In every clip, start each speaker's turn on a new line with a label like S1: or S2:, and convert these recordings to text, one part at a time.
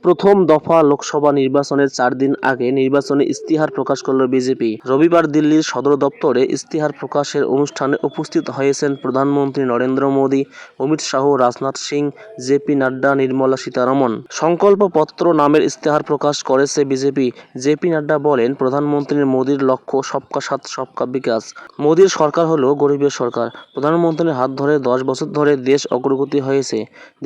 S1: প্রথম দফা লোকসভা নির্বাচনের 4 দিন আগে নির্বাচনী ইশতেহার প্রকাশ করল বিজেপি। রবিবার দিল্লির সদর দপ্তরে ইশতেহার প্রকাশের অনুষ্ঠানে উপস্থিত হয়েছেন প্রধানমন্ত্রী নরেন্দ্র মোদী, অমিত শাহ, রাজনাথ সিং, জেপি নাড্ডা, নির্মলা সীতারমণ। সংকল্পপত্র নামের ইশতেহার প্রকাশ করেছে বিজেপি। জেপি নাড্ডা বলেন, প্রধানমন্ত্রী মোদীর লক্ষ্য সবকা সাথ সবকা বিকাশ। মোদীর সরকার হলো গরিবের সরকার। প্রধানমন্ত্রীর হাত ধরে 10 বছর ধরে দেশ অগ্রগতি হয়েছে।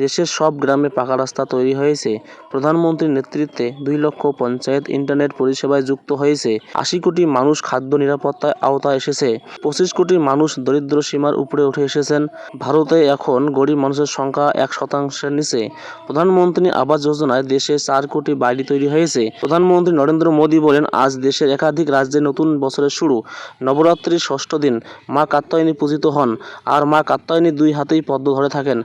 S1: দেশের সব গ্রামে পাকা রাস্তা তৈরি হয়েছে। প্রধানমন্ত্রীর নেতৃত্বে 2 লক্ষ পঞ্চায়েত ইন্টারনেট পরিষেবায় যুক্ত হয়েছে। 80 কোটি মানুষ খাদ্য নিরাপত্তার আওতায় এসেছে। 25 কোটি মানুষ দরিদ্র সীমার উপরে উঠে এসেছেন। ভারতে এখন গরিব মানুষের সংখ্যা 1% নিচে। প্রধানমন্ত্রী আবাস যোজনায় দেশে 4 কোটি বাড়ি তৈরি হয়েছে। প্রধানমন্ত্রী নরেন্দ্র মোদী বলেন, আজ দেশের একাধিক রাজ্যে নতুন বছরের শুরু। নবরাত্রির 6ষ্ঠ দিন মা কাত্যায়নী পূজিত হন, আর মা কাত্যায়নী 2 হাতেই পদ্ম ধরে থাকেন।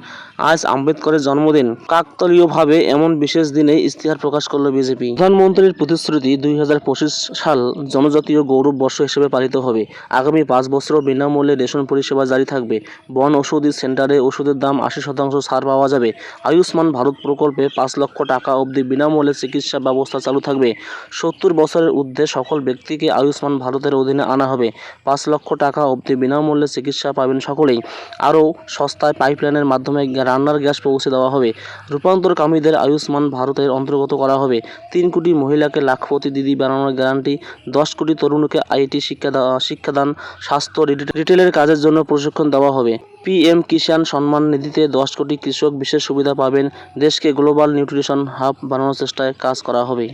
S1: আজ আম্বেদকরের জন্মদিন। কাকতালীয়ভাবে এমন বিশেষ দিনে ইশতেহার প্রকাশ করল বিজেপি। প্রধানমন্ত্রীর প্রতিশ্রুতি, 2025 সাল জনজাতীয় গৌরব বর্ষ হিসেবে পালিত হবে। আগামী 5 বছরও বিনামূল্যে রেশন পরিষেবা জারি থাকবে। বন ঔষধি সেন্টারে ওষুধের দাম 80% ছাড় পাওয়া যাবে। আয়ুষ্মান ভারত প্রকল্পে 5 লক্ষ টাকা অবধি বিনামূল্যে চিকিৎসা ব্যবস্থা চালু থাকবে। 70 বছরের ঊর্ধ্বে সকল ব্যক্তিকে আয়ুষ্মান ভারতের অধীনে আনা হবে। 5 লক্ষ টাকা অবধি বিনামূল্যে চিকিৎসা পাবেন সকলেই। আরও সস্তায় পাইপলাইনের মাধ্যমে রান্নার গ্যাস পৌঁছে দেওয়া হবে। রূপান্তরকামীদের আয়ুষ্মান ভারতের অন্তর্গত করা হবে। 3 কোটি মহিলাকে লাখপতি দিদি বানানোর গ্যারান্টি। 10 কোটি তরুণকে আইটি শিক্ষাদান, স্বাস্থ্য, রিটেলের কাজের জন্য প্রশিক্ষণ দেওয়া হবে। পিএম কিষাণ সম্মান নিধিতে 10 কোটি কৃষক বিশেষ সুবিধা পাবেন। দেশকে গ্লোবাল নিউট্রিশন হাব বানানোর চেষ্টায় কাজ করা হবে।